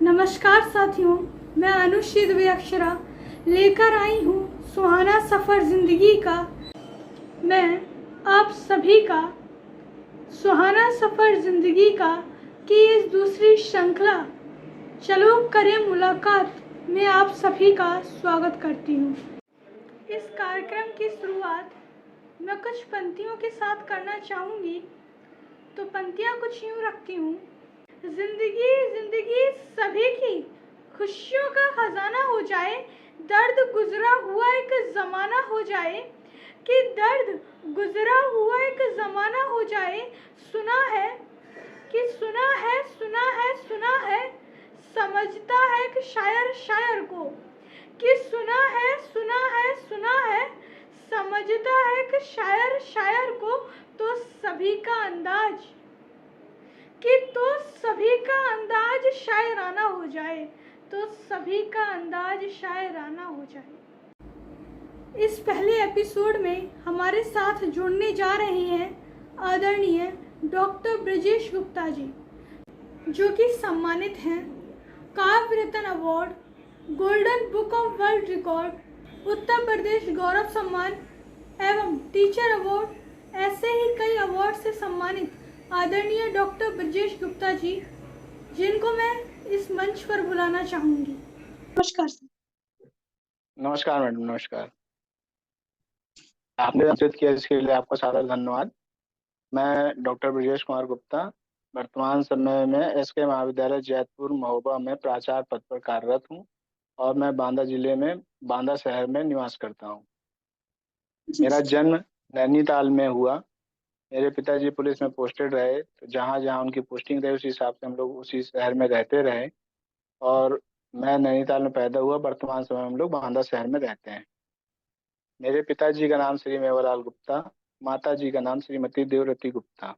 नमस्कार साथियों, मैं अनुश्री द्विवेदी अक्षरा लेकर आई हूँ सुहाना सफ़र ज़िंदगी का। मैं आप सभी का सुहाना सफ़र ज़िंदगी का की इस दूसरी श्रृंखला चलो करें मुलाकात में आप सभी का स्वागत करती हूँ। इस कार्यक्रम की शुरुआत मैं कुछ पंक्तियों के साथ करना चाहूँगी। तो पंक्तियाँ कुछ यूँ रखती हूँ। जिंदगी जिंदगी सभी की खुशियों का खजाना हो जाए, दर्द गुजरा हुआ एक ज़माना हो जाए, कि दर्द गुजरा हुआ एक ज़माना हो जाए। सुना है कि सुना है, सुना है, सुना है, समझता है कि शायर शायर को, कि सुना है, सुना है, सुना है, समझता है कि शायर शायर को। तो सभी का अंदाज सभी का अंदाज शायराना हो जाए, तो सभी का अंदाज शायराना हो जाए। इस पहले एपिसोड में हमारे साथ जुड़ने जा रहे हैं आदरणीय डॉक्टर ब्रजेश गुप्ता जी, जो कि सम्मानित हैं Kavya Ratna award, golden book of world record, Uttar Pradesh Gaurav Samman एवं टीचर अवार्ड, ऐसे ही कई अवार्ड से सम्मानित आदरणीय डॉक्टर ब्रजेश गुप्ता जी, जिनको मैं इस मंच पर बुलाना चाहूंगी। नमस्कार सर। नमस्कार मैडम, नमस्कार। आपने आमंत्रित किया इसके लिए आपका सादर धन्यवाद। मैं डॉक्टर ब्रजेश कुमार गुप्ता वर्तमान समय में एसके महाविद्यालय जैतपुर महोबा में प्राचार्य पद पर कार्यरत हूँ और मैं बांदा जिले में बांदा शहर में निवास करता हूँ। मेरा जन्म नैनीताल में हुआ। मेरे पिताजी पुलिस में पोस्टेड रहे, तो जहाँ जहाँ उनकी पोस्टिंग रही उस हिसाब से हम लोग उसी शहर में रहते रहे और मैं नैनीताल में पैदा हुआ। वर्तमान समय हम लोग बांदा शहर में रहते हैं। मेरे पिताजी का नाम श्री मेवालाल गुप्ता, माता जी का नाम श्रीमती देवरती गुप्ता।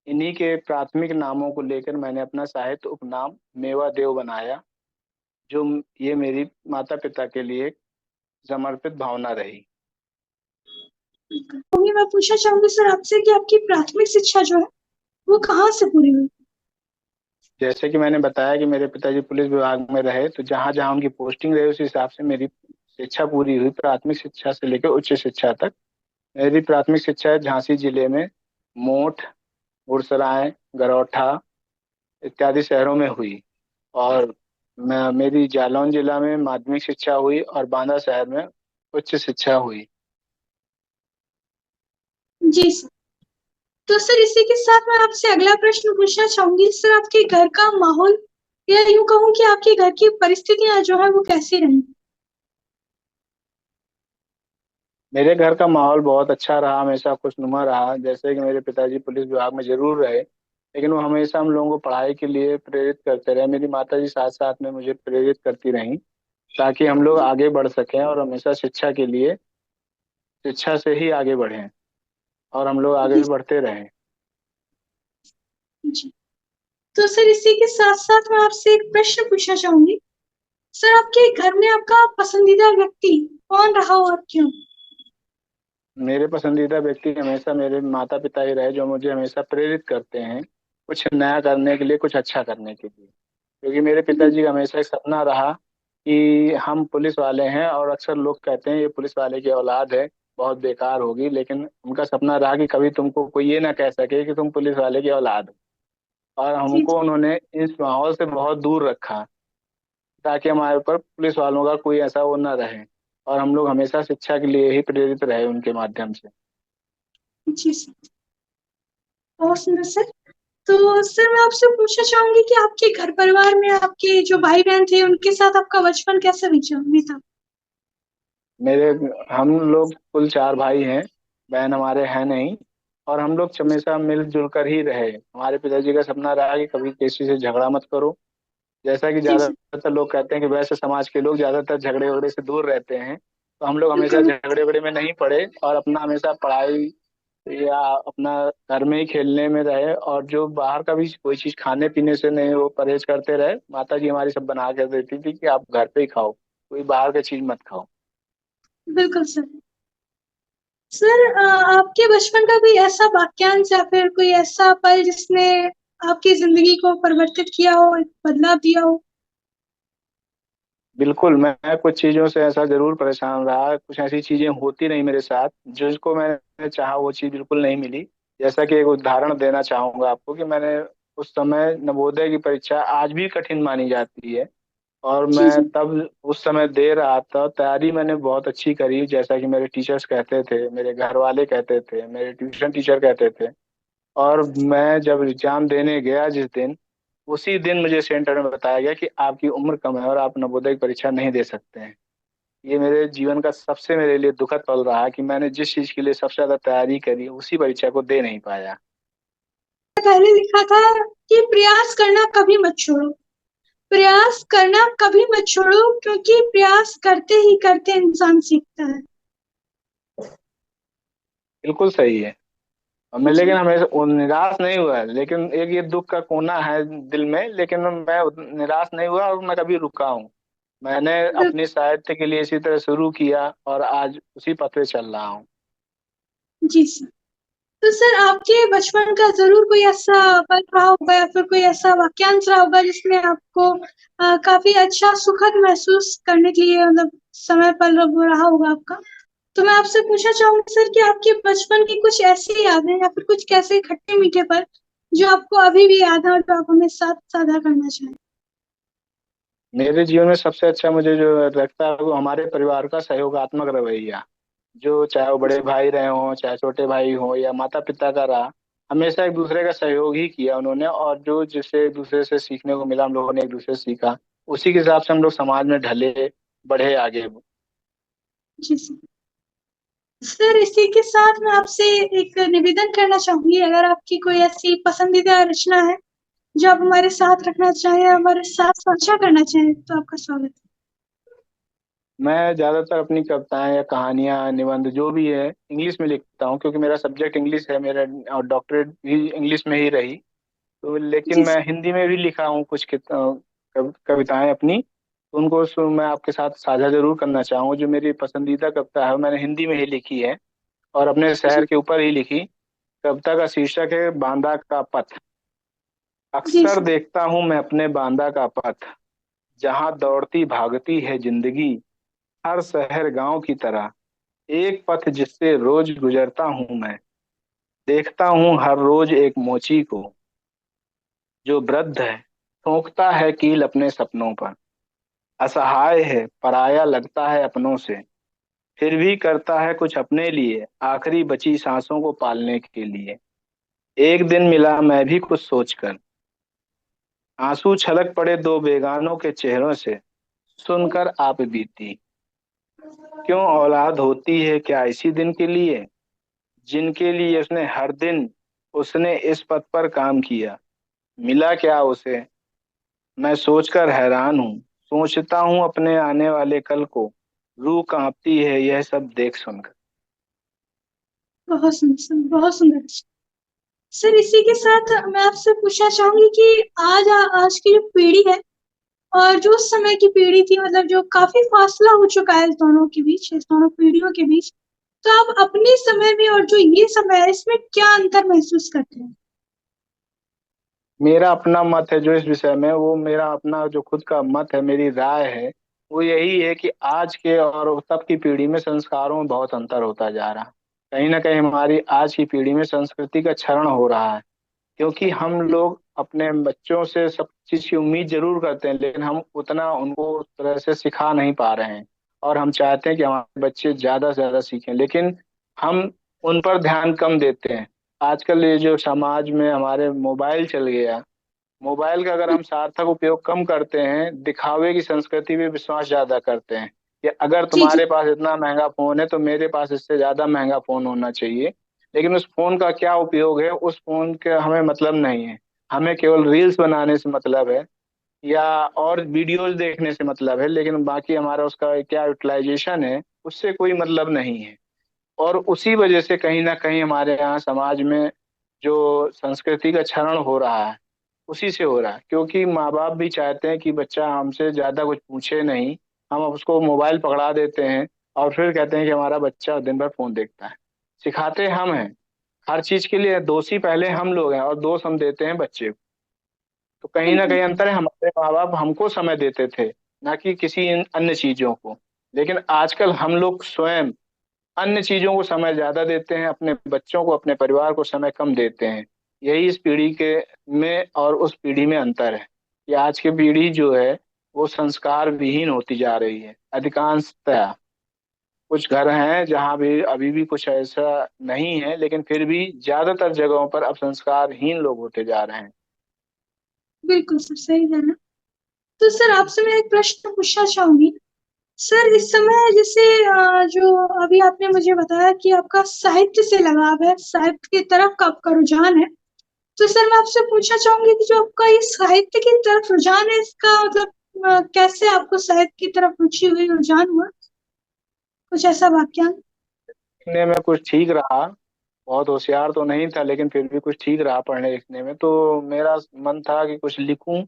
इन्हीं के प्राथमिक नामों को लेकर मैंने अपना साहित्य उपनाम मेवा देव बनाया, जो ये मेरी माता पिता के लिए समर्पित भावना रही। तो मैं पूछना चाहूंगी सर आपसे कि आपकी प्राथमिक शिक्षा जो है वो कहाँ से पूरी हुई? जैसे कि मैंने बताया कि मेरे पिताजी पुलिस विभाग में रहे, तो जहाँ जहाँ उनकी पोस्टिंग रही उस हिसाब से मेरी शिक्षा पूरी हुई, प्राथमिक शिक्षा से लेकर उच्च शिक्षा तक। मेरी प्राथमिक शिक्षा झांसी जिले में मोठ, गुरसराय, गरौठा इत्यादि शहरों में हुई और मेरी जालौन जिला में माध्यमिक शिक्षा हुई और बांदा शहर में उच्च शिक्षा हुई। जी सर। तो सर इसी के साथ मैं आपसे अगला प्रश्न पूछना चाहूंगी सर, आपके घर का माहौल या यूं कहूँ कि आपके घर की परिस्थितियां जो है वो कैसी रही? मेरे घर का माहौल बहुत अच्छा रहा, हमेशा खुशनुमा रहा। जैसे कि मेरे पिताजी पुलिस विभाग में जरूर रहे, लेकिन वो हमेशा हम लोगों को पढ़ाई के लिए प्रेरित करते रहे। मेरी माता जी साथ साथ में मुझे प्रेरित करती रहीं ताकि हम लोग आगे बढ़ सकें और हमेशा शिक्षा के लिए शिक्षा से ही आगे बढ़ें और हम लोग आगे बढ़ते रहें। जी। तो सर इसी के साथ साथ मैं आपसे एक प्रश्न पूछना चाहूंगी सर, आपके घर में आपका पसंदीदा व्यक्ति कौन रहा और क्यों? मेरे पसंदीदा व्यक्ति हमेशा मेरे माता पिता ही रहे, जो मुझे हमेशा प्रेरित करते हैं कुछ नया करने के लिए, कुछ अच्छा करने के लिए। क्योंकि मेरे पिताजी का हमेशा एक सपना रहा कि हम पुलिस वाले हैं, और अक्सर लोग कहते हैं ये पुलिस वाले की औलाद है, बहुत बेकार होगी, लेकिन उनका सपना रहा कि कभी तुमको कोई ये ना कह सके कि तुम पुलिस वाले की औलाद हो। और जी हमको उन्होंने इस माहौल से बहुत दूर रखा ताकि हमारे ऊपर पुलिस वालों का कोई ऐसा वो ना रहे, और हम लोग हमेशा शिक्षा के लिए ही प्रेरित रहे उनके माध्यम से। जी सर, बहुत सुंदर सर। तो सर मैं आपसे पूछना चाहूंगी कि आपके घर परिवार में आपके जो भाई बहन थे उनके साथ आपका बचपन कैसा बीता? मेरे हम लोग कुल 4 भाई हैं, बहन हमारे हैं नहीं। और हम लोग हमेशा मिलजुल कर ही रहे। हमारे पिताजी का सपना रहा कि कभी किसी से झगड़ा मत करो। जैसा कि जी सर। ज्यादातर लोग कहते हैं कि वैसे समाज के लोग ज्यादातर झगड़े वगड़े से दूर रहते हैं, तो हम लोग हमेशा बिल्कुल। झगड़े वगड़े में नहीं पड़े और अपना हमेशा पढ़ाई या अपना घर में ही खेलने में रहे। और जो बाहर का भी कोई चीज खाने पीने से नहीं, वो परहेज करते रहे। माता जी हमारी सब बना कर देती थी कि आप घर पे ही खाओ, कोई बाहर की चीज मत खाओ। बिल्कुल सर। सर आपके बचपन का कोई ऐसा वाक्यांश या फिर कोई ऐसा पल जिसने आपकी जिंदगी को परिवर्तित किया हो, बदलाव दिया हो? बिल्कुल, मैं कुछ चीज़ों से ऐसा ज़रूर परेशान रहा, कुछ ऐसी चीज़ें होती नहीं मेरे साथ, जिसको मैंने चाहा वो चीज़ बिल्कुल नहीं मिली। जैसा कि एक उदाहरण देना चाहूँगा आपको कि मैंने उस समय नवोदय की परीक्षा आज भी कठिन मानी जाती है, और जी मैं जी। तब उस समय दे रहा था। तैयारी मैंने बहुत अच्छी करी, जैसा कि मेरे टीचर्स कहते थे, मेरे घर वाले कहते थे, मेरे ट्यूशन टीचर कहते थे। और मैं जब एग्जाम देने गया जिस दिन, उसी दिन मुझे सेंटर में बताया गया कि आपकी उम्र कम है और आप नवोदय की परीक्षा नहीं दे सकते हैं। ये मेरे जीवन का सबसे मेरे लिए दुखद पल रहा कि मैंने जिस चीज के लिए सबसे ज्यादा तैयारी करी उसी परीक्षा को दे नहीं पाया। पहले लिखा था कि प्रयास करना कभी मत छोड़ो। प्रयास करना कभी मत छोड़ो, क्योंकि प्रयास करते ही करते इंसान सीखता है। बिल्कुल सही है। और मैं जी लेकिन हमेशा वो निराश नहीं हुआ, लेकिन एक ये दुख का कोना है दिल में, लेकिन मैं निराश नहीं हुआ और मैं कभी रुका हूँ। मैंने अपनी बिल्कुल। साहित्य के लिए इसी तरह शुरू किया और आज उसी पथ पे चल रहा हूँ। जी सर। तो सर, आपके बचपन का जरूर कोई ऐसा पल रहा होगा या फिर कोई ऐसा वाक्यांश रहा होगा जिसमें आपको काफी अच्छा सुखद महसूस करने के लिए, मतलब समय पल रहा होगा आपका। तो मैं आपसे पूछना चाहूंगी सर कि आपके बचपन की कुछ ऐसी यादें या फिर कुछ कैसे खट्टे मीठे पल जो आपको अभी भी याद है और जो आप हमें साथ साझा करना चाहें। मेरे जीवन में सबसे अच्छा मुझे जो लगता है वो हमारे परिवार का सहयोगात्मक रवैया, जो चाहे वो बड़े भाई रहे हों, चाहे छोटे भाई हों, या माता पिता का रहा। हमेशा एक दूसरे का सहयोग ही किया उन्होंने, और जो जिससे एक दूसरे से सीखने को मिला, हम लोगों ने एक दूसरे से सीखा। उसी के हिसाब से हम लोग समाज में ढले, बढ़े आगे। जी सर। सर, इसी के साथ मैं आपसे एक निवेदन करना चाहूंगी, अगर आपकी कोई ऐसी पसंदीदा रचना है जो आप हमारे साथ रखना चाहें, हमारे साथ साझा करना चाहें, तो आपका स्वागत है। मैं ज्यादातर अपनी कविताएं या कहानियां, निबंध जो भी है इंग्लिश में लिखता हूँ, क्योंकि मेरा सब्जेक्ट इंग्लिश है, मेरा और डॉक्टरेट भी इंग्लिश में ही रही। तो लेकिन जी मैं सर। हिंदी में भी लिखा हूँ कुछ कविताएं अपनी, तो उनको मैं आपके साथ साझा जरूर करना चाहूँ। जो मेरी पसंदीदा कविता है वो मैंने हिंदी में ही लिखी है, और अपने शहर जी के ऊपर ही लिखी। कविता का शीर्षक है बांदा का पथ। जी अक्सर सर। देखता हूँ मैं अपने बांदा का पथ, जहाँ दौड़ती भागती है जिंदगी, हर शहर गांव की तरह। एक पथ जिससे रोज गुजरता हूँ मैं, देखता हूँ हर रोज एक मोची को, जो वृद्ध है, ठोंकता है कील अपने सपनों पर। असहाय है, पराया लगता है अपनों से, फिर भी करता है कुछ अपने लिए, आखिरी बची सांसों को पालने के लिए। एक दिन मिला मैं भी कुछ सोचकर, आंसू छलक पड़े दो बेगानों के चेहरों से, सुनकर आप बीती। क्यों औलाद होती है क्या इसी दिन के लिए, जिनके लिए उसने हर दिन उसने इस पथ पर काम किया। मिला क्या उसे, मैं सोचकर हैरान हूँ। सोचता हूँ अपने आने वाले कल को, रूह कांपती है यह सब देख सुनकर। बहुत सुंदर सर, बहुत सुंदर। सर, इसी के साथ मैं आपसे पूछना चाहूंगी कि आज की जो पीढ़ी है और जो उस समय की पीढ़ी थी, मतलब जो काफी फासला हो चुका है इस दोनों के बीच, इस दोनों पीढ़ियों के बीच, तो आप अपने समय में और जो ये समय है इसमें क्या अंतर महसूस करते हैं। मेरा अपना मत है जो इस विषय में, वो मेरा अपना जो खुद का मत है, मेरी राय है, वो यही है कि आज के और तब की पीढ़ी में संस्कारों में बहुत अंतर होता जा रहा है। कहीं ना कहीं हमारी आज की पीढ़ी में संस्कृति का क्षरण हो रहा है, क्योंकि हम लोग अपने बच्चों से सब चीज की उम्मीद जरूर करते हैं, लेकिन हम उतना उनको उस तरह से सिखा नहीं पा रहे हैं। और हम चाहते हैं कि हमारे बच्चे ज्यादा से ज्यादा सीखें, लेकिन हम उन पर ध्यान कम देते हैं। आजकल ये जो समाज में हमारे मोबाइल चल गया, मोबाइल का अगर हम सार्थक उपयोग कम करते हैं, दिखावे की संस्कृति पे विश्वास ज्यादा करते हैं कि अगर जी जी। तुम्हारे पास इतना महंगा फोन है तो मेरे पास इससे ज्यादा महंगा फोन होना चाहिए। लेकिन उस फोन का क्या उपयोग है, उस फोन का हमें मतलब नहीं है। हमें केवल रील्स बनाने से मतलब है, या और वीडियोस देखने से मतलब है, लेकिन बाकी हमारा उसका क्या यूटिलाइजेशन है उससे कोई मतलब नहीं है। और उसी वजह से कहीं ना कहीं हमारे यहाँ समाज में जो संस्कृति का क्षरण हो रहा है, उसी से हो रहा है। क्योंकि माँ बाप भी चाहते हैं कि बच्चा हमसे ज्यादा कुछ पूछे नहीं, हम उसको मोबाइल पकड़ा देते हैं और फिर कहते हैं कि हमारा बच्चा दिन भर फोन देखता है। सिखाते हम हैं, हर चीज के लिए दोषी पहले हम लोग हैं और दोष हम देते हैं बच्चे को। तो कहीं ना बिल्कुल। कहीं अंतर है, हमारे माँ बाप हमको समय देते थे, ना कि किसी अन्य चीजों को। लेकिन आजकल हम लोग स्वयं अन्य चीजों को समय ज्यादा देते हैं, अपने बच्चों को, अपने परिवार को समय कम देते हैं। यही इस पीढ़ी के में और उस पीढ़ी में अंतर है कि आज की पीढ़ी जो है वो संस्कार विहीन होती जा रही है अधिकांशतः। कुछ घर हैं जहाँ भी अभी भी कुछ ऐसा नहीं है, लेकिन फिर भी ज्यादातर जगहों पर अब संस्कारहीन लोग होते जा रहे हैं। बिल्कुल सर, सही है ना। तो सर आपसे मैं एक प्रश्न पूछना चाहूंगी। सर इस समय जैसे जो अभी आपने मुझे बताया कि आपका साहित्य से लगाव है, साहित्य की तरफ का आपका रुझान है। तो सर मैं आपसे पूछना चाहूंगी कि जो आपका ये साहित्य की तरफ रुझान है, इसका मतलब कैसे आपको साहित्य की तरफ रुचि हुई, रुझान हुआ? कुछ ऐसा वाक्यांश। लिखने में कुछ ठीक रहा, बहुत होशियार तो नहीं था लेकिन फिर भी कुछ ठीक रहा पढ़ने लिखने में, तो मेरा मन था कि कुछ लिखूं।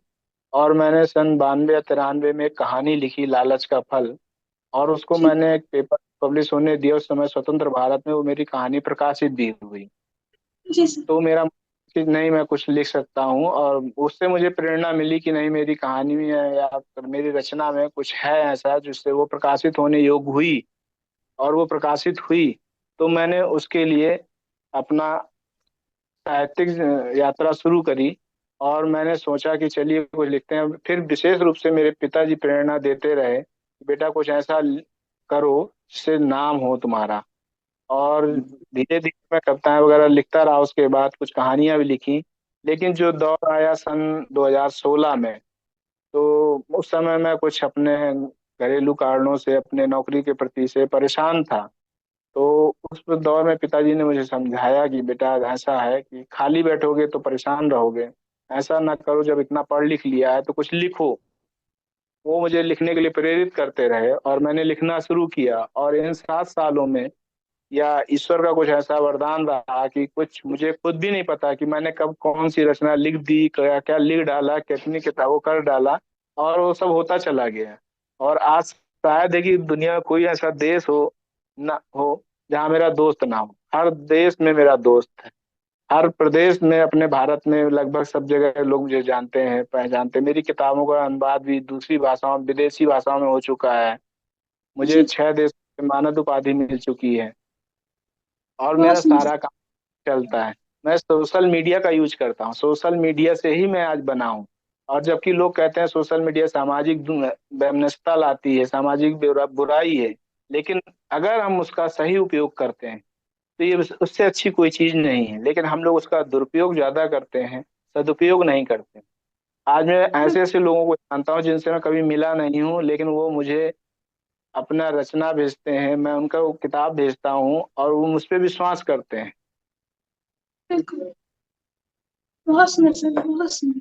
और मैंने सन 92 या 93 में एक कहानी लिखी, लालच का फल। और उसको जी। मैंने एक पेपर पब्लिश होने दिया, उस समय स्वतंत्र भारत में वो मेरी कहानी प्रकाशित भी हुई। जी सर। तो मेरा कि नहीं, मैं कुछ लिख सकता हूँ, और उससे मुझे प्रेरणा मिली कि नहीं, मेरी कहानी में या मेरी रचना में कुछ है ऐसा जिससे वो प्रकाशित होने योग्य हुई। और वो प्रकाशित हुई तो मैंने उसके लिए अपना साहित्यिक यात्रा शुरू करी। और मैंने सोचा कि चलिए कुछ लिखते हैं। फिर विशेष रूप से मेरे पिताजी प्रेरणा देते रहे कि बेटा कुछ ऐसा करो जिससे नाम हो तुम्हारा। और धीरे धीरे मैं कविताएं वगैरह लिखता रहा, उसके बाद कुछ कहानियां भी लिखी। लेकिन जो दौर आया सन 2016 में, तो उस समय मैं कुछ अपने घरेलू कारणों से, अपने नौकरी के प्रति से परेशान था। तो उस दौर में पिताजी ने मुझे समझाया कि बेटा ऐसा है कि खाली बैठोगे तो परेशान रहोगे, ऐसा ना करो, जब इतना पढ़ लिख लिया है तो कुछ लिखो। वो मुझे लिखने के लिए प्रेरित करते रहे और मैंने लिखना शुरू किया। और इन 7 सालों में, या ईश्वर का कुछ ऐसा वरदान रहा कि कुछ मुझे खुद भी नहीं पता कि मैंने कब कौन सी रचना लिख दी, क्या क्या लिख डाला, कितनी किताबों कर डाला, और वो सब होता चला गया। और आज शायद है कि दुनिया में कोई ऐसा देश हो ना हो जहाँ मेरा दोस्त ना हो। हर देश में मेरा दोस्त है। हर प्रदेश में, अपने भारत में लगभग सब जगह लोग मुझे जानते हैं, पहचानते हैं। मेरी किताबों का अनुवाद भी दूसरी भाषाओं, विदेशी भाषाओं में हो चुका है। मुझे जी। 6 देश में मानद उपाधि मिल चुकी है। और बहुत मेरा सुंदर। सारा काम चलता है। मैं सोशल मीडिया का यूज करता हूँ, सोशल मीडिया से ही मैं आज बना हूँ। और जबकि लोग कहते हैं सोशल मीडिया सामाजिक वैमनस्यता लाती है, सामाजिक बुराई है, लेकिन अगर हम उसका सही उपयोग करते हैं तो ये उससे अच्छी कोई चीज नहीं है। लेकिन हम लोग उसका दुरुपयोग ज्यादा करते हैं, सदुपयोग नहीं करते। आज मैं ऐसे ऐसे लोगों को जानता हूँ जिनसे मैं कभी मिला नहीं हूँ, लेकिन वो मुझे अपना रचना भेजते हैं, मैं उनका वो किताब भेजता हूँ और वो मुझ पर विश्वास करते हैं। बिल्कुल। बहुत सुंदर सर, बहुत सुंदर।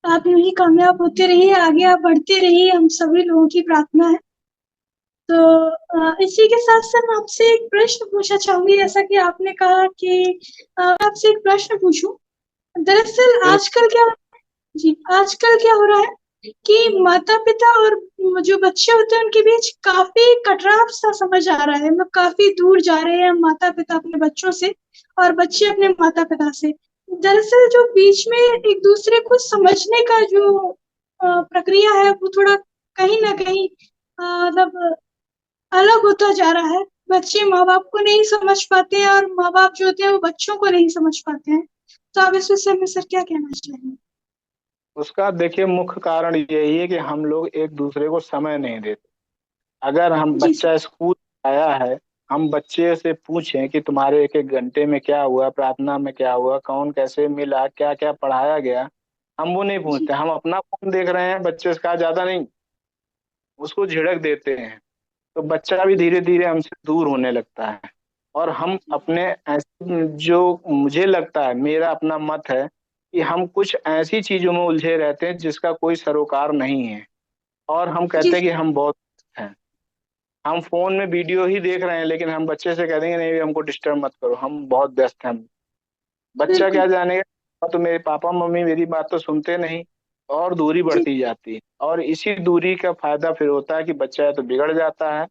आप यूं ही कामयाब होते रहिए, आगे आप बढ़ते रहिए, हम सभी लोगों की प्रार्थना है। तो इसी के साथ साथ मैं आपसे एक प्रश्न पूछना चाहूंगी, जैसा कि आपने कहा कि मैं आपसे एक प्रश्न पूछूं। दरअसल बिल- आजकल क्या, जी, आजकल क्या हो रहा है कि माता पिता और जो बच्चे होते हैं उनके बीच काफी कटराव सा समझ आ रहा है, मतलब काफी दूर जा रहे हैं माता पिता अपने बच्चों से, और बच्चे अपने माता पिता से। दरअसल जो बीच में एक दूसरे को समझने का जो प्रक्रिया है वो थोड़ा कहीं ना कहीं मतलब अलग होता जा रहा है। बच्चे माँ बाप को नहीं समझ पाते हैं, और माँ बाप जो होते हैं वो बच्चों को नहीं समझ पाते हैं। तो आप इस विषय में सर क्या कहना चाहेंगे? उसका देखिए मुख्य कारण यही है कि हम लोग एक दूसरे को समय नहीं देते। अगर हम जी सर। बच्चा स्कूल आया है, हम बच्चे से पूछें कि तुम्हारे एक एक घंटे में क्या हुआ, प्रार्थना में क्या हुआ, कौन कैसे मिला, क्या क्या पढ़ाया गया, हम वो नहीं जी। पूछते। हम अपना फोन देख रहे हैं, बच्चे से कहा ज्यादा नहीं, उसको झिड़क देते हैं। तो बच्चा भी धीरे धीरे हमसे दूर होने लगता है। और हम अपने ऐसे, जो मुझे लगता है, मेरा अपना मत है कि हम कुछ ऐसी चीजों में उलझे रहते हैं जिसका कोई सरोकार नहीं है। और हम जी कहते हैं कि हम बहुत हैं। हम फोन में वीडियो ही देख रहे हैं, लेकिन हम बच्चे से कह देंगे नहीं हमको डिस्टर्ब मत करो, हम बहुत व्यस्त हैं। बच्चा बिल्कुल। क्या जानेगा, तो मेरे पापा मम्मी मेरी बात तो सुनते नहीं, और दूरी जी। बढ़ती जाती है। और इसी दूरी का फायदा फिर होता है कि बच्चा या तो बिगड़ जाता है,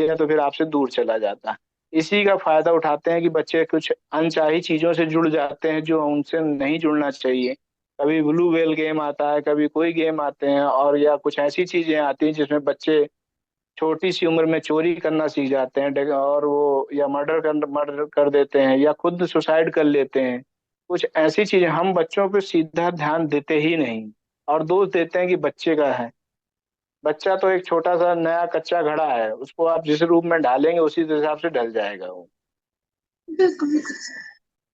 या तो फिर आपसे दूर चला जाता है। इसी का फायदा उठाते हैं कि बच्चे कुछ अनचाही चीजों से जुड़ जाते हैं जो उनसे नहीं जुड़ना चाहिए। कभी ब्लू वेल गेम आता है, कभी कोई गेम आते हैं, और या कुछ ऐसी चीजें आती हैं जिसमें बच्चे छोटी सी उम्र में चोरी करना सीख जाते हैं, और वो या मर्डर कर देते हैं या खुद सुसाइड कर लेते हैं। कुछ ऐसी चीजें हम बच्चों पे सीधा ध्यान देते ही नहीं, और दोष देते हैं कि बच्चे का है। बच्चा तो एक छोटा सा नया कच्चा घड़ा है, उसको आप जिस रूप में ढालेंगे उसी हिसाब से ढल जाएगा वो। बिल्कुल बिल्कुल सर।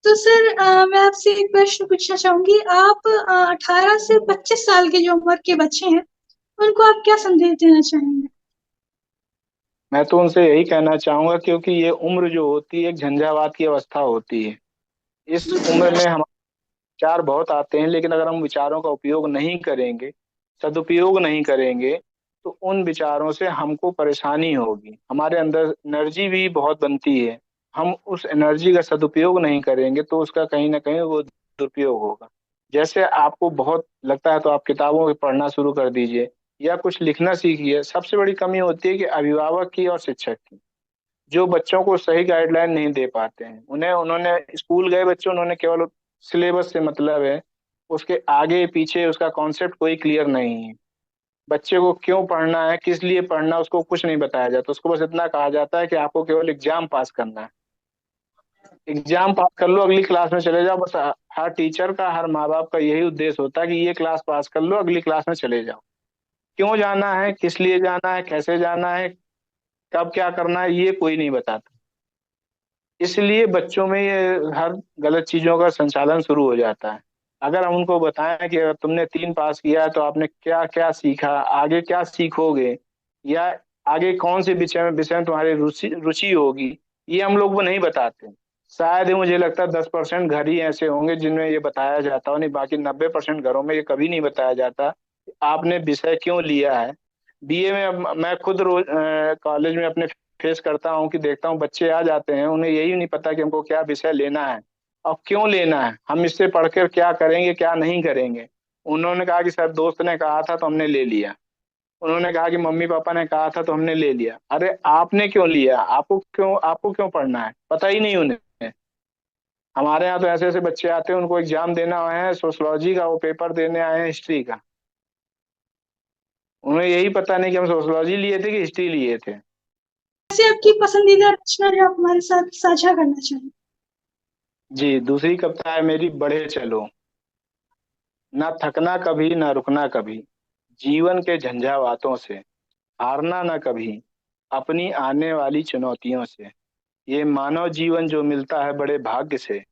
तो सर मैं आपसे एक प्रश्न पूछना चाहूंगी। आप 18 से 25 साल के जो उम्र के बच्चे हैं उनको आप क्या संदेश देना चाहेंगे? मैं तो उनसे यही कहना चाहूंगा, क्योंकि ये उम्र जो होती है एक झंझावात की अवस्था होती है। इस उम्र में हमारे विचार बहुत आते हैं, लेकिन अगर हम विचारों का उपयोग नहीं करेंगे, सदुपयोग नहीं करेंगे, तो उन विचारों से हमको परेशानी होगी। हमारे अंदर एनर्जी भी बहुत बनती है, हम उस एनर्जी का सदुपयोग नहीं करेंगे तो उसका कहीं ना कहीं वो दुरुपयोग होगा। जैसे आपको बहुत लगता है तो आप किताबों को पढ़ना शुरू कर दीजिए या कुछ लिखना सीखिए। सबसे बड़ी कमी होती है कि अभिभावक की और शिक्षक की, जो बच्चों को सही गाइडलाइन नहीं दे पाते हैं। उन्हें उन्होंने स्कूल गए बच्चे, उन्होंने केवल सिलेबस से मतलब है, उसके आगे पीछे उसका कॉन्सेप्ट कोई क्लियर नहीं है। बच्चे को क्यों पढ़ना है, किस लिए पढ़ना है, उसको कुछ नहीं बताया जाता। उसको बस इतना कहा जाता है कि आपको केवल एग्जाम पास करना है, एग्जाम पास कर लो अगली क्लास में चले जाओ। बस हर टीचर का, हर माँ बाप का यही उद्देश्य होता है कि ये क्लास पास कर लो, अगली क्लास में चले जाओ। क्यों जाना है, किस लिए जाना है, कैसे जाना है, कब क्या करना है, ये कोई नहीं बताता। इसलिए बच्चों में ये हर गलत चीजों का संचालन शुरू हो जाता है। अगर हम उनको बताएं कि अगर तुमने 3 पास किया है तो आपने क्या क्या सीखा, आगे क्या सीखोगे, या आगे कौन से विषय में तुम्हारी रुचि रुचि होगी, ये हम लोग वो नहीं बताते। शायद ही मुझे लगता है 10% घर ही ऐसे होंगे जिनमें ये बताया जाता हो, नहीं बाकी 90% घरों में ये कभी नहीं बताया जाता कि आपने विषय क्यों लिया है। बीए में अब मैं खुद रोज कॉलेज में अपने फेस करता हूँ कि देखता हूँ बच्चे आ जाते हैं, उन्हें यही नहीं पता कि हमको क्या विषय लेना है और क्यों लेना है, हम इससे पढ़कर क्या करेंगे क्या नहीं करेंगे। उन्होंने कहा कि सर दोस्त ने कहा था तो हमने ले लिया, उन्होंने कहा कि मम्मी पापा ने कहा था तो हमने ले लिया। अरे आपने क्यों लिया, आपको क्यों पढ़ना है, पता ही नहीं उन्हें। हमारे यहाँ तो ऐसे ऐसे बच्चे आते हैं, उनको एग्जाम देना है सोशोलॉजी का, वो पेपर देने आए हैं हिस्ट्री का, उन्हें यही पता नहीं कि हम सोशोलॉजी लिए थे कि हिस्ट्री लिए थे। ऐसे आपकी पसंदीदा रचना जो आप हमारे साथ साझा करना चाहेंगे? जी, दूसरी कविता है मेरी, बढ़े चलो। ना थकना कभी, ना रुकना कभी, जीवन के झंझावातों से, हारना ना कभी अपनी आने वाली चुनौतियों से। ये मानव जीवन जो मिलता है बड़े भाग्य से,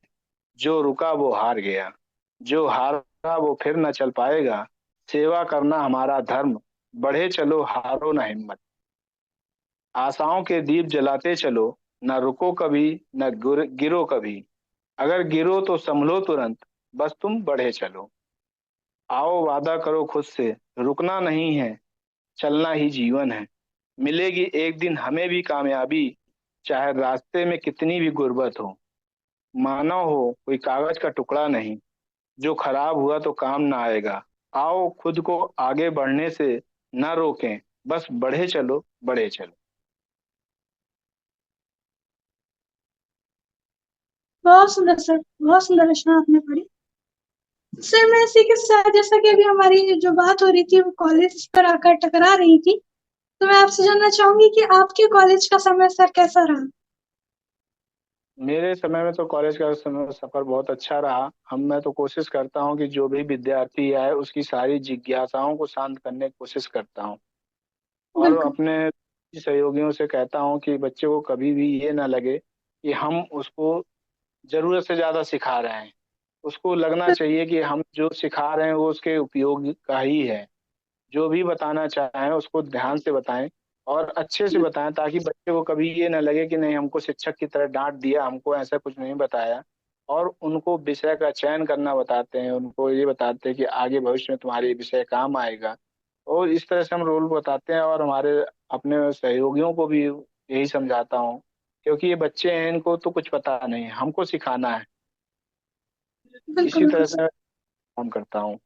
जो रुका वो हार गया, जो हारा वो फिर न चल पाएगा। सेवा करना हमारा धर्म, बढ़े चलो हारो ना हिम्मत। आशाओं के दीप जलाते चलो, न रुको कभी, न गिरो कभी। अगर गिरो तो संभलो तुरंत, बस तुम बढ़े चलो। आओ वादा करो खुद से, रुकना नहीं है, चलना ही जीवन है। मिलेगी एक दिन हमें भी कामयाबी, चाहे रास्ते में कितनी भी गुर्बत हो। मानव हो कोई कागज का टुकड़ा नहीं, जो खराब हुआ तो काम ना आएगा। आओ खुद को आगे बढ़ने से न रोकें, बस बढ़े चलो बढ़े चलो। बहुत सुंदर सर, बहुत सुंदर रचना आपने पढ़ी। सर मैं इसी के साथ, जैसा कि अभी हमारी जो बात हो रही थी वो कॉलेज पर आकर टकरा रही थी, तो मैं आपसे जानना चाहूंगी कि आपके कॉलेज का समय सर कैसा रहा? मेरे समय में तो कॉलेज का समय सफर बहुत अच्छा रहा। मैं तो कोशिश करता हूँ कि जो भी विद्यार्थी आए उसकी सारी जिज्ञासाओं को शांत करने की कोशिश करता हूँ, और बिल्कुल अपने सहयोगियों से कहता हूँ कि बच्चे को कभी भी ये ना लगे कि हम उसको जरूरत से ज्यादा सिखा रहे हैं। उसको लगना चाहिए कि हम जो सिखा रहे हैं वो उसके उपयोग का ही है। जो भी बताना चाहें उसको ध्यान से बताएं और अच्छे से बताएं, ताकि बच्चे को कभी ये ना लगे कि नहीं हमको शिक्षक की तरह डांट दिया, हमको ऐसा कुछ नहीं बताया। और उनको विषय का चयन करना बताते हैं, उनको ये बताते हैं कि आगे भविष्य में तुम्हारे ये विषय काम आएगा। और इस तरह से हम रोल बताते हैं, और हमारे अपने सहयोगियों को भी यही समझाता हूँ, क्योंकि ये बच्चे हैं, इनको तो कुछ पता नहीं है, हमको सिखाना है। बिल्कुल इसी बिल्कुल तरह सर। से काम करता हूँ।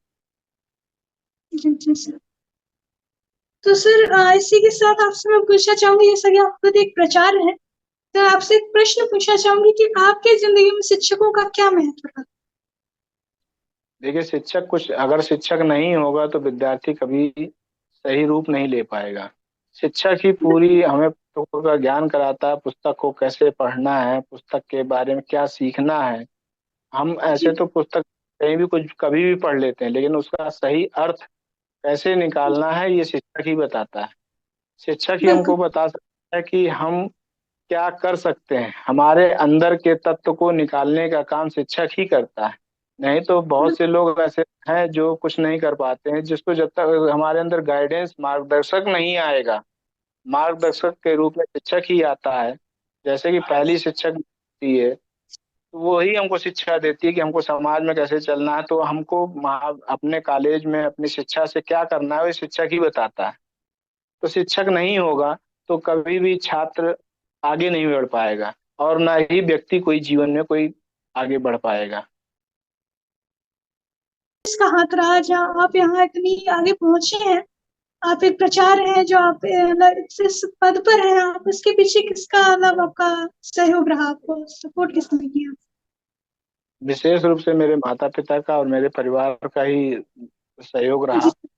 जी जी सर। तो सर इसी के साथ आपसे मैं पूछना चाहूंगी, जैसा कि आप खुद एक प्रचार है, तो आपसे एक प्रश्न पूछना चाहूंगी कि आपके जिंदगी में शिक्षकों का क्या महत्व है? देखिए, शिक्षक कुछ अगर शिक्षक नहीं होगा तो विद्यार्थी कभी सही रूप नहीं ले पाएगा। शिक्षक ही पूरी हमें पुस्तकों का ज्ञान कराता है, पुस्तक को कैसे पढ़ना है, पुस्तक के बारे में क्या सीखना है। हम ऐसे जी तो पुस्तक कहीं भी कुछ कभी भी पढ़ लेते हैं, लेकिन उसका सही अर्थ कैसे निकालना है ये शिक्षक ही बताता है। शिक्षक ही बिल्कुल। हमको बता सकता है कि हम क्या कर सकते हैं। हमारे अंदर के तत्व को निकालने का काम शिक्षक ही करता है। नहीं तो बहुत से लोग ऐसे हैं जो कुछ नहीं कर पाते हैं, जिसको जब तक हमारे अंदर गाइडेंस मार्गदर्शक नहीं आएगा, मार्गदर्शक के रूप में शिक्षक ही आता है। जैसे कि पहली शिक्षक होती है, तो वो ही हमको शिक्षा देती है कि हमको समाज में कैसे चलना है। तो हमको अपने कॉलेज में अपनी शिक्षा से क्या करना है वो शिक्षक ही बताता है। तो शिक्षक नहीं होगा तो कभी भी छात्र आगे नहीं बढ़ पाएगा, और ना ही व्यक्ति कोई जीवन में कोई आगे बढ़ पाएगा। इसका हाथ रहा जहाँ आप यहाँ इतनी आगे पहुंचे हैं। आप एक प्राचार्य हैं जो आप इस पद पर हैं, आप इसके पीछे किसका मतलब आपका सहयोग रहा, आपको सपोर्ट किसने किया? विशेष रूप से मेरे माता पिता का और मेरे परिवार का ही सहयोग रहा। जी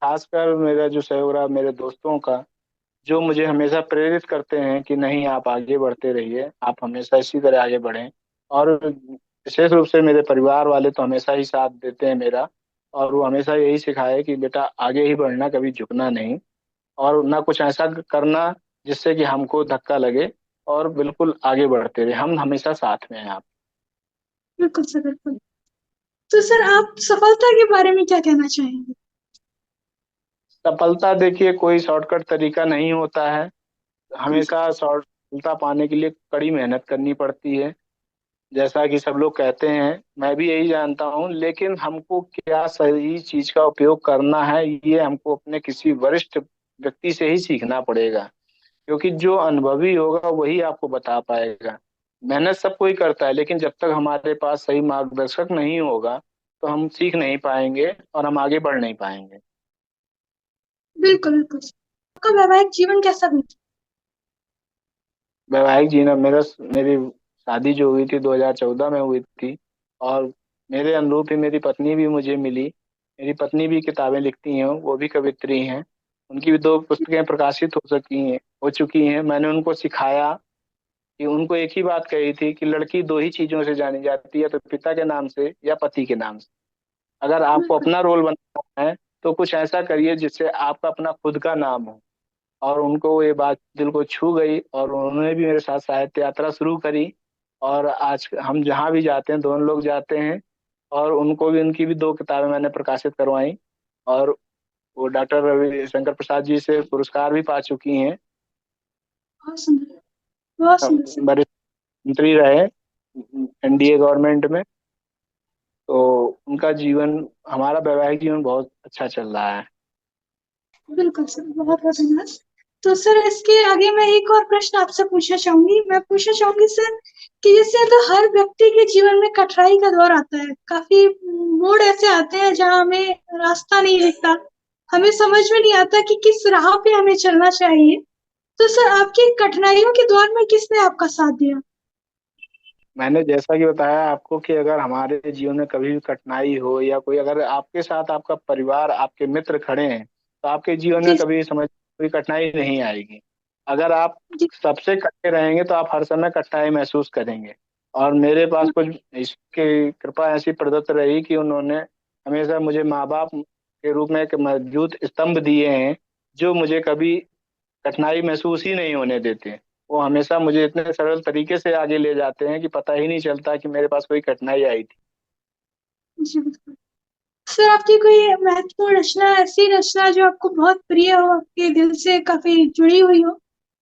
खासकर मेरा जो सहयोग रहा मेरे दोस्तों का, जो मुझे हमेशा प्रेरित करते हैं कि नहीं, आप आगे बढ़ते रहिए, आप हमेशा इसी तरह आगे बढ़ें। और विशेष रूप से मेरे परिवार वाले तो हमेशा ही साथ देते हैं मेरा। और वो हमेशा यही सिखाए कि बेटा आगे ही बढ़ना, कभी झुकना नहीं, और ना कुछ ऐसा करना जिससे कि हमको धक्का लगे, और बिल्कुल आगे बढ़ते रहे। हम हमेशा साथ में हैं आप। बिल्कुल सर, बिल्कुल। तो सर आप सफलता के बारे में क्या कहना चाहेंगे? सफलता देखिए, कोई शॉर्टकट तरीका नहीं होता है। हमेशा सफलता पाने के लिए कड़ी मेहनत करनी पड़ती है। जैसा कि सब लोग कहते हैं, मैं भी यही जानता हूँ, लेकिन हमको क्या सही चीज का उपयोग करना है ये हमको अपने किसी वरिष्ठ व्यक्ति से ही सीखना पड़ेगा। क्योंकि जो अनुभवी होगा वही आपको बता पाएगा। मेहनत सब कोई करता है, लेकिन जब तक हमारे पास सही मार्गदर्शक नहीं होगा तो हम सीख नहीं पाएंगे और हम आगे बढ़ नहीं पाएंगे। बिल्कुल बिल्कुल। आपका वैवाहिक जीवन कैसा बीता? वैवाहिक जीवन मेरी शादी जो हुई थी 2014 में हुई थी। और मेरे अनुरूप ही मेरी पत्नी भी मुझे मिली। मेरी पत्नी भी किताबें लिखती हैं, वो भी कवित्री हैं। उनकी भी 2 पुस्तकें प्रकाशित हो चुकी हैं। मैंने उनको सिखाया कि उनको एक ही बात कही थी कि लड़की 2 ही चीजों से जानी जाती है, तो पिता के नाम से या पति के नाम से। अगर आपको बिल्कुल। अपना रोल बनाना है तो कुछ ऐसा करिए जिससे आपका अपना खुद का नाम हो। और उनको ये बात दिल को छू गई, और उन्होंने भी मेरे साथ साहित्य यात्रा शुरू करी। और आज हम जहाँ भी जाते हैं, दोनों लोग जाते हैं। और उनको भी, उनकी भी 2 किताबें मैंने प्रकाशित करवाई। और वो डॉक्टर रविशंकर प्रसाद जी से पुरस्कार भी पा चुकी हैं। बहुत सुंदर, बहुत सुंदर सर। वरिष्ठ मंत्री रहे एनडीए गवर्नमेंट में। तो उनका जीवन, हमारा वैवाहिक जीवन बहुत अच्छा चल रहा है। बिल्कुल सर, बहुत बहुत धन्यवाद। तो सर इसके आगे मैं एक और प्रश्न आपसे पूछना चाहूंगी। मैं पूछना चाहूंगी सर कि जैसे तो हर व्यक्ति के जीवन में कठिनाई का दौर आता है, काफी मोड़ ऐसे आते हैं जहाँ हमें रास्ता नहीं दिखता, हमें समझ में नहीं आता कि किस राह पे हमें चलना चाहिए। तो सर आपकी कठिनाइयों के दौर में किसने आपका साथ दिया? मैंने जैसा कि बताया आपको कि अगर हमारे जीवन में कभी भी कठिनाई हो, या कोई अगर आपके साथ आपका परिवार, आपके मित्र खड़े हैं, तो आपके जीवन में जी कभी समझ कोई कठिनाई नहीं आएगी। अगर आप जी। सबसे कट्टे रहेंगे तो आप हर समय कठिनाई महसूस करेंगे। और मेरे पास कुछ इसकी कृपा ऐसी प्रदत्त रही कि उन्होंने हमेशा मुझे माँ बाप के रूप में एक मजबूत स्तंभ दिए हैं, जो मुझे कभी कठिनाई महसूस ही नहीं होने देते। वो हमेशा मुझे इतने सरल तरीके से आगे ले जाते हैं कि पता ही नहीं चलता कि मेरे पास कोई कठिनाई आई थी। जी बिल्कुल। सर आपकी कोई महत्वपूर्ण रचना, ऐसी रचना जो आपको बहुत प्रिय हो, आपके दिल से काफी जुड़ी हुई हो,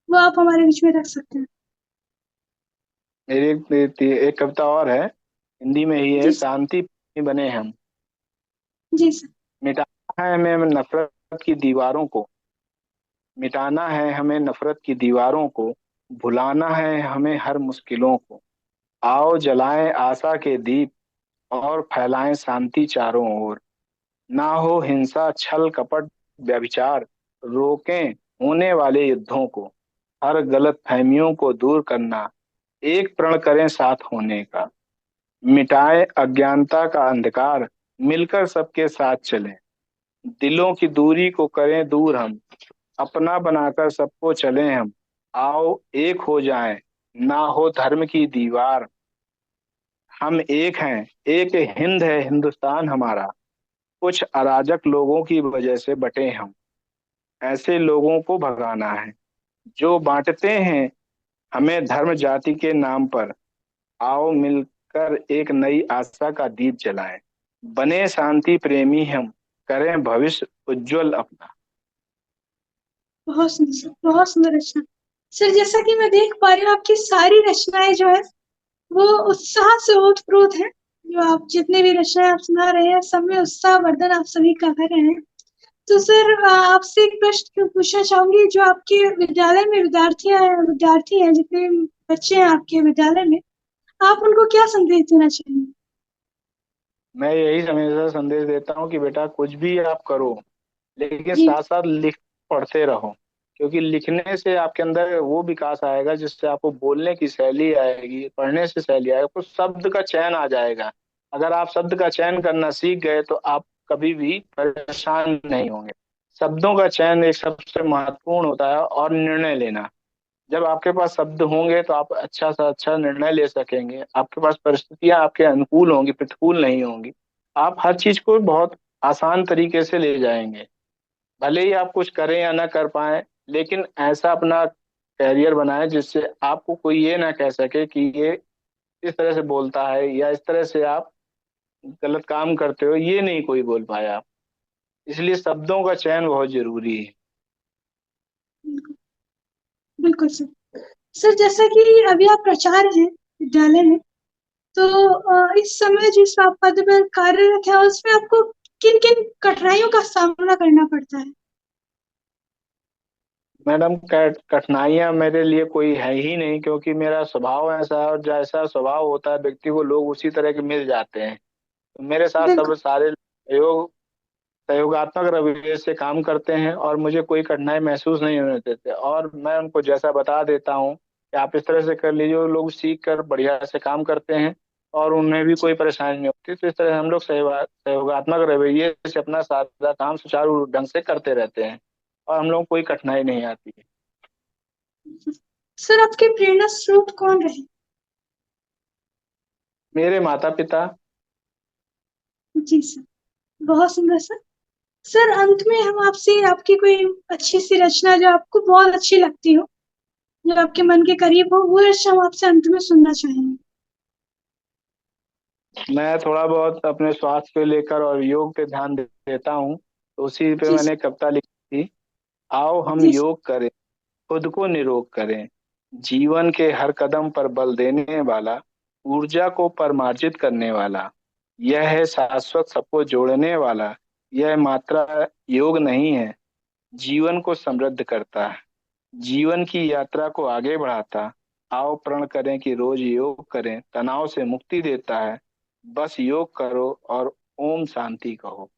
वो आप हमारे बीच में रख सकते हैं? एक कविता और है, हिंदी में ही है, जी सर। शांति बने हम। जी सर। मिटाना है हमें नफरत की दीवारों को, मिटाना है हमें नफरत की दीवारों को, भुलाना है हमें हर मुश्किलों को। आओ जलाएं आशा के दीप, और फैलाएं शांति चारों ओर। ना हो हिंसा छल कपट व्यभिचार, रोकें होने वाले युद्धों को। हर गलत फहमियों को दूर करना, एक प्रण करें साथ होने का। मिटाए अज्ञानता का अंधकार, मिलकर सबके साथ चलें, दिलों की दूरी को करें दूर हम, अपना बनाकर सबको चलें हम। आओ एक हो जाएं, ना हो धर्म की दीवार, हम एक हैं, एक हिंद है हिंदुस्तान हमारा। कुछ अराजक लोगों की वजह से बटे हम, ऐसे लोगों को भगाना है जो बांटते हैं हमें धर्म जाति के नाम पर। आओ मिलकर एक नई आशा का दीप जलाएं, बने शांति प्रेमी हम, करें भविष्य उज्जवल अपना। बहुत सुंदर सर, बहुत सुंदर रचना। सर जैसा कि मैं देख पा रही हूँ आपकी सारी रचनाएं जो है वो उत्साह से ओतप्रोत है। जो आप जितने भी रचनाएं आप सुना रहे हैं सब में उत्साह वर्धन आप सभी का कर रहे हैं। तो सर आपसे एक प्रश्न पूछना चाहूंगी, जो आपके विद्यालय में विद्यार्थी हैं, जितने बच्चे हैं आपके विद्यालय में, आप उनको क्या संदेश देना चाहेंगे? मैं यही हमेशा संदेश देता हूँ कि बेटा कुछ भी आप करो, लेकिन जी। साथ साथ लिख पढ़ते रहो, क्योंकि लिखने से आपके अंदर वो विकास आएगा जिससे आपको बोलने की शैली आएगी, पढ़ने से शैली आएगा, तो शब्द का चयन आ जाएगा। अगर आप शब्द का चयन करना सीख गए तो आप कभी भी परेशान नहीं होंगे। शब्दों का चयन एक सबसे महत्वपूर्ण होता है, और निर्णय लेना। जब आपके पास शब्द होंगे तो आप अच्छा से अच्छा निर्णय ले सकेंगे, आपके पास परिस्थितियां आपके अनुकूल होंगी, प्रतिकूल नहीं होंगी। आप हर चीज को बहुत आसान तरीके से ले जाएंगे। भले ही आप कुछ करें या ना कर पाए, लेकिन ऐसा अपना कैरियर बनाएं जिससे आपको कोई ये ना कह सके कि ये इस तरह से बोलता है या इस तरह से आप गलत काम करते हो, ये नहीं कोई बोल पाए आप। इसलिए शब्दों का चयन बहुत जरूरी है। बिल्कुल सर। सर जैसा कि अभी आप प्राचार्य हैं विद्यालय में, तो इस समय जिस आप पद पर कार्यरत है उसमें आपको किन किन कठिनाइयों का सामना करना पड़ता है? मैडम, कठिनाइयां मेरे लिए कोई है ही नहीं, क्योंकि मेरा स्वभाव ऐसा है, और जैसा स्वभाव होता है व्यक्ति को लोग उसी तरह के मिल जाते हैं। तो मेरे साथ सब बिल्कुल। सारे सहयोगात्मक रवैये से काम करते हैं, और मुझे कोई कठिनाई महसूस नहीं होने देते, और मैं उनको जैसा बता देता हूँ कि आप इस तरह से कर लीजिए, वो लोग सीख कर बढ़िया से काम करते हैं, और उन्हें भी कोई परेशानी नहीं होती। तो इस तरह हम लोग सहयोगात्मक रवैये से अपना सारा काम सुचारू ढंग से करते रहते हैं, और हम लोग को कोई कठिनाई नहीं आती है। सर आपके प्रेरणा स्रोत कौन रहे? मेरे माता पिता। जी सर, बहुत सुंदर सर। सर अंत में हम आपसे आपकी कोई अच्छी सी रचना जो आपको बहुत अच्छी लगती हो, जो आपके मन के करीब हो, वो रचना हम आपसे अंत में सुनना चाहेंगे। मैं थोड़ा बहुत अपने स्वास्थ्य को लेकर और योग पे ध्यान देता हूँ, तो उसी पे जी मैंने सर। कविता लिखी थी। आओ हम जी सर। योग करें, खुद को निरोग करें, जीवन के हर कदम पर बल देने वाला, ऊर्जा को परमार्जित करने वाला, यह है शाश्वत सबको जोड़ने वाला। यह मात्रा योग नहीं है, जीवन को समृद्ध करता है, जीवन की यात्रा को आगे बढ़ाता। आओ प्रण करें कि रोज योग करें, तनाव से मुक्ति देता है। बस योग करो और ओम शांति कहो।